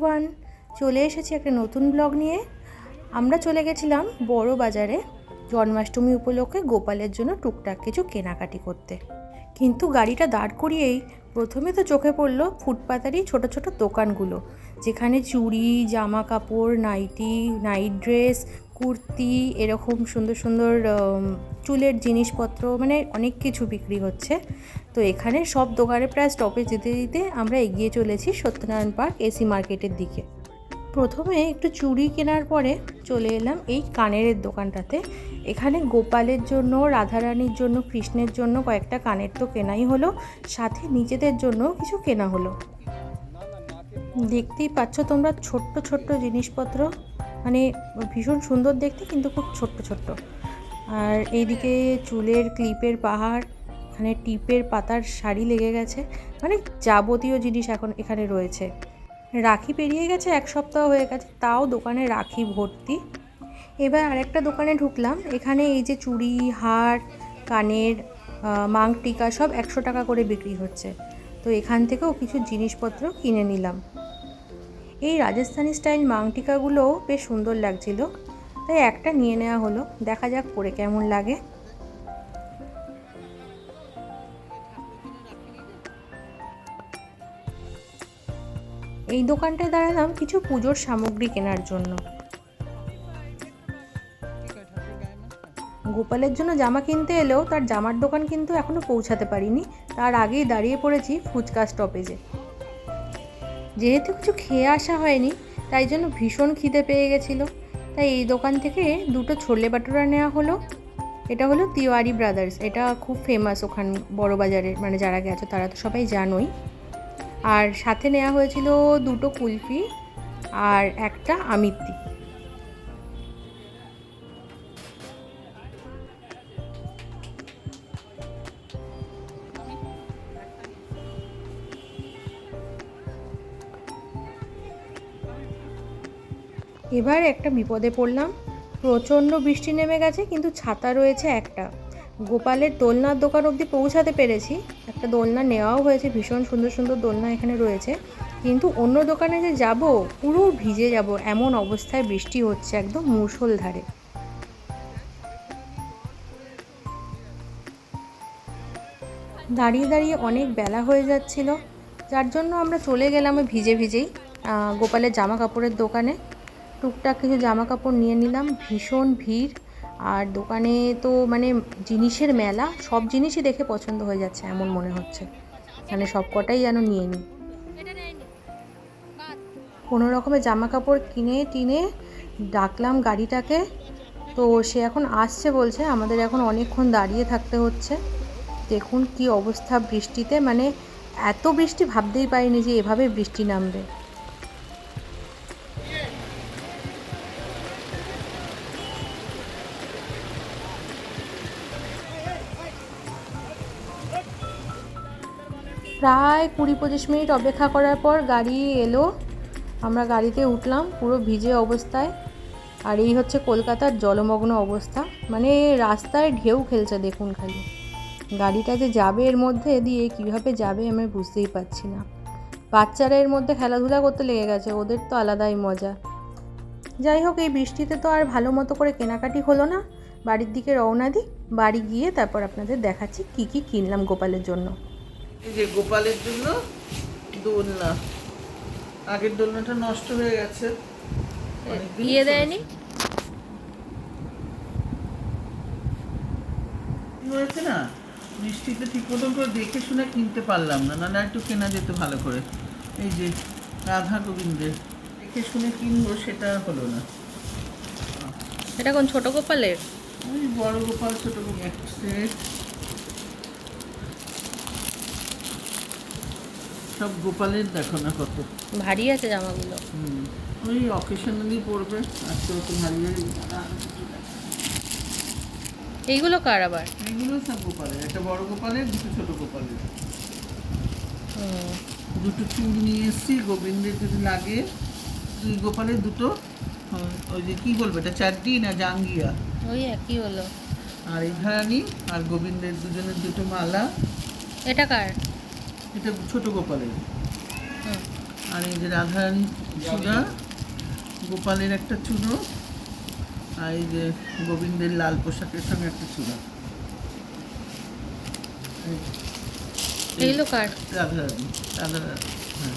Everyone, চলে এসেছি একটা নতুন ব্লগ নিয়ে। আমরা চলে গেছিলাম বড় বাজারে জন্মাষ্টমী উপলক্ষে গোপালের জন্য টুকটাক কিছু কেনাকাটি করতে। কিন্তু গাড়িটা দাঁড় করিয়েই প্রথমে তো চোখে পড়লো ফুটপাতারই ছোট ছোট দোকানগুলো, যেখানে চুড়ি, জামা কাপড়, নাইটি, নাইট ড্রেস, কুর্তি, এরকম সুন্দর সুন্দর চুলের জিনিসপত্র, মানে অনেক কিছু বিক্রি হচ্ছে। তো এখানে সব দোকানে প্রায় স্টপেজ দিতে দিতে আমরা এগিয়ে চলেছি সত্যনারায়ণ পার্ক এসি মার্কেটের দিকে। প্রথমে একটু চুড়ি কেনার পরে চলে এলাম এই কানের দোকানটাতে। এখানে গোপালের জন্য, রাধারানীর জন্য, কৃষ্ণের জন্য কয়েকটা কানের তো কেনাই হলো, সাথে নিজেদের জন্য কিছু কেনা হলো। দেখতেই পাচ্ছ তোমরা ছোট্ট ছোট্ট জিনিসপত্র, মানে ভীষণ সুন্দর দেখতে কিন্তু খুব ছোট্ট ছোট্ট। আর এইদিকে চুলের ক্লিপের পাহাড়, এখানে টিপের পাতার শাড়ি লেগে গেছে, মানে যাবতীয় জিনিস এখন এখানে রয়েছে। রাখি পেরিয়ে গেছে, এক সপ্তাহ হয়ে গেছে, তাও দোকানে রাখি ভর্তি। এবার আরেকটা দোকানে ঢুকলাম। এখানে এই যে চুড়ি, হার, কানের, মাং টিকা সব 100 টাকা করে বিক্রি হচ্ছে। তো এখান থেকেও কিছু জিনিসপত্র কিনে নিলাম। এই রাজস্থানি স্টাইল মাং টিকাগুলোও বেশ সুন্দর লাগছিল, তাই একটা নিয়ে নেওয়া হলো। দেখা যাক পরে কেমন লাগে। এই দোকানটায় দাঁড়ালাম কিছু পুজোর সামগ্রী কেনার জন্য। গোপালের জন্য জামা কিনতে এলেও তার জামার দোকান কিন্তু এখনও পৌঁছাতে পারিনি, তার আগেই দাঁড়িয়ে পড়েছি ফুচকা স্টপেজে। যেহেতু কিছু খেয়ে আসা হয়নি, তাই জন্য ভীষণ খিদে পেয়ে গেছিলো, তাই এই দোকান থেকে দুটো ছোলে বাটুরা নেওয়া হলো। এটা হলো তিওয়ারি ব্রাদার্স, এটা খুব ফেমাস ওখান বড় বাজারের, মানে যারা গেছো তারা তো সবাই জানোই। আর সাথে নেওয়া হয়েছিল দুটো কুলফি আর একটা আমিত্তি। এবার একটা বিপদে পড়লাম, প্রচণ্ড বৃষ্টি নেমে গেছে, কিন্তু ছাতা রয়েছে একটা। গোপালের দোলনার দোকান অবধি পৌঁছাতে পেরেছি, একটা দোলনা নেওয়াও হয়েছে, ভীষণ সুন্দর সুন্দর দোলনা এখানে রয়েছে। কিন্তু অন্য দোকানে যে যাব পুরো ভিজে যাব, এমন অবস্থায় বৃষ্টি হচ্ছে একদম মুষলধারে। দাঁড়িয়ে দাঁড়িয়ে অনেক বেলা হয়ে যাচ্ছিল, যার জন্য আমরা চলে গেলাম ভিজে ভিজেই গোপালের জামা কাপড়ের দোকানে। টুকটাক কিছু জামা কাপড় নিয়ে নিলাম। ভীষণ ভিড়, আর দোকানে তো মানে জিনিসের মেলা, সব জিনিসই দেখে পছন্দ হয়ে যাচ্ছে এমন মনে হচ্ছে, মানে সব কটাই যেন নিয়ে নিই। কোনো রকমের জামা কাপড় কিনে টিনে ডাকলাম গাড়িটাকে, তো সে এখন আসছে বলছে। আমাদের এখন অনেকক্ষণ দাঁড়িয়ে থাকতে হচ্ছে। দেখুন কি অবস্থা বৃষ্টিতে, মানে এত বৃষ্টি ভাবতেই পারিনি যে এভাবে বৃষ্টি নামবে। প্রায় 20-25 মিনিট অপেক্ষা করার পর গাড়ি এলো, আমরা গাড়িতে উঠলাম পুরো ভিজে অবস্থায়। আর এই হচ্ছে কলকাতার জলমগ্ন অবস্থা, মানে রাস্তায় ঢেউ খেলছে দেখুন খালি। গাড়িটা যে যাবে এর মধ্যে দিয়ে, কীভাবে যাবে আমি বুঝতেই পারছি না। বাচ্চারা এর মধ্যে খেলাধুলা করতে লেগে গেছে, ওদের তো আলাদাই মজা। যাই হোক, এই বৃষ্টিতে তো আর ভালো মতো করে কেনাকাটি হলো না, বাড়ির দিকে রওনা দিই। বাড়ি গিয়ে তারপর আপনাদের দেখাচ্ছি কি কি কিনলাম গোপালের জন্য। এই যে গোপালের জন্য দোলনা, আগের দোলনাটা নষ্ট হয়ে গেছে, দিয়ে দেয়নি হয়েছে না, বৃষ্টিতে ঠিক মতন করে দেখে শুনে কিনতে পারলাম না, না একটু কেনা যেত ভালো করে। এই যে রাধা গোবিন্দের দেখে শুনে কিনবো, সেটা হলো না। এটা কোন ছোট গোপালের? ওই বড় গোপাল ছোট গোপাল সেট, সব গোপালের দেখো না কত ভারী আছে জামাগুলো। ওই অকেশনালি পড়বে, আজকে অত ভারী ভারী। এইগুলো কার আবার? এইগুলো সব গোপালের, একটা বড় গোপালের, দুটো ছোট গোপালের। দুটো চুড় নিয়ে এসেছি, গোবিন্দের যদি লাগে। দুই গোপালের দুটো, ওই যে কী বলবো এটা, চাড্ডি না জাঙ্গিয়া, ওই একই হলো। আর এই ধারানি আর গোবিন্দের দুজনের দুটো মালা। এটা কার? এটা ছোট গোপালের। আর এই যে রাধারানী চূড়া, গোপালের একটা চূড়ো, আর এই যে গোবিন্দের লাল পোশাকের সঙ্গে একটা চূড়া। এগুলো কার? রাধারানী, রাধারানী, হ্যাঁ।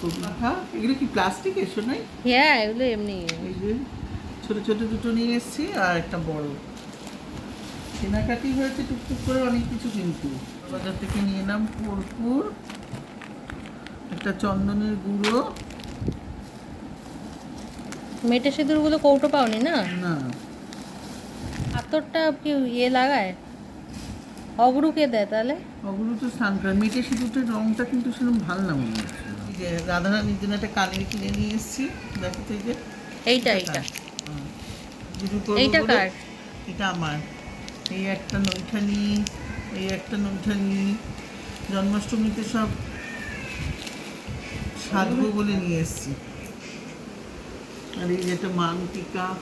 খুব রাখা। এগুলো কি প্লাস্টিক এসো নাই? হ্যাঁ, এগুলো এমনি। এই যে ছোট ছোট দুটো নিয়ে এসেছি আর একটা বড়। কেনাকাটি হয়েছে টুকটুক করে অনেক কিছু, কিন্তু বাজার থেকে নিয়ে এলাম কর্পূর, একটা চন্দনের গুঁড়ো। মেটে সিঁদুরগুলো কৌটো পাওনি না? না, আতরটা কি লাগায়? অগরু কে দেয় তাহলে? ওগুলো তো স্নান করে। মেটে সিঁদুরটার রঙটা কিন্তু সেরকম ভালো না মনে হচ্ছে। এই যে রাধারানীর জন্য একটা কানের কিনে নিয়ে এসেছি, দেখো তো এই যে এইটা হুম। দুটো করবো এইটা বলে- কার? এটা আমার। এই একটা নৈঠানি, এই একটা নৈঠানি। জন্মাষ্টমীতে সব সাজবো বলে নিয়ে এসেছি। আর এই যে একটা মাংটিকা,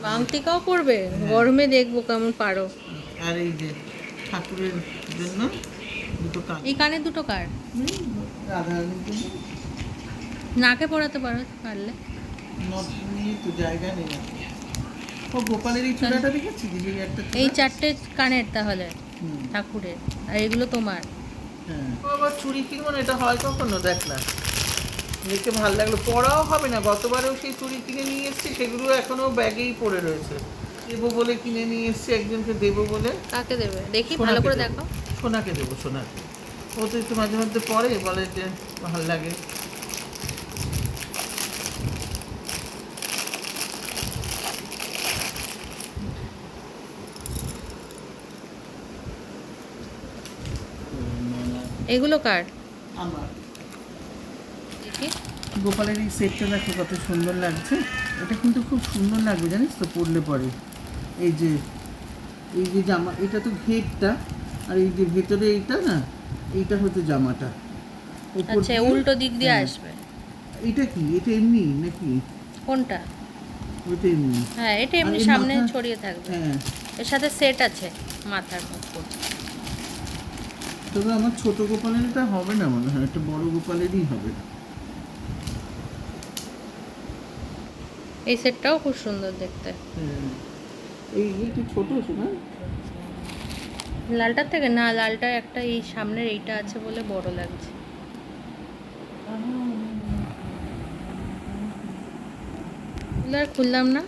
মাংটিকাও পরবে? গরমে দেখবো কেমন পারো। আর এই যে ঠাকুরের জন্য দুটো কান। এই কানে দুটো কার? রাধারানীর জন্য। নাকে পরাতে পারলে। নট নিয়ে তো জায়গা নেই আর। ও গোপালের এই চূড়াটা দেখেছি, যে একটা চূড়া? এই 4টে কানের তাহলে হুম, ঠাকুরের, আর এগুলো তোমার। হ্যাঁ। ও আবার চুড়ি কিনবো না, এটা হয় কখনো? দেখ না, দেখে ভালো লাগলো। পরাও হবে না। গতবারেও সেই চুড়ি কিনে নিয়ে এসেছি, সেগুলো এখনো ব্যাগেই পড়ে রয়েছে। দেবো বলে কিনে নিয়ে এসেছি, একজনকে দেবো বলে। কাকে দেবে দেখি, ভালো করে দেখো। সোনাকে দেবো, সোনাকে। ও তো একটু মাঝে মধ্যে পরে, বলে যে ভালো লাগে। এগুলো কার? আমার দেখি। গোপালের এই সেটটা দেখো কত সুন্দর লাগছে। এটা কিন্তু খুব সুন্দর লাগবে জানিস তো পরলে পরে। এই যে জামা, এটা তো ঘেরটা, আর এই যে ভেতরে এইটা না, এইটা হচ্ছে জামাটা। ওপর আচ্ছা, দিয়ে- উল্টো দিক দিয়ে হ্যাঁ। আসবে। এটা কি? এটা এমনি নাকি? কোনটা? ওইটা এমনি। হ্যাঁ, এটা এমনি আর এই সামনে মাথা- ছড়িয়ে থাকবে। হ্যাঁ, এর সাথে সেট আছে মাথার মুকুট। তবে আমার ছোট গোপালের এটা হবে না মনে হয়, একটা বড় গোপালেরই হবে। এই সেটটাও খুব সুন্দর দেখতে। হ্যাঁ, এইটা ছোট শোনা। লালটার থেকে না, লালটা একটা এই সামনের এইটা আছে বলে বড় লাগছে। এগুলো আর খুললাম না,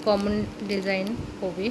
কমন ডিজাইন খুবই।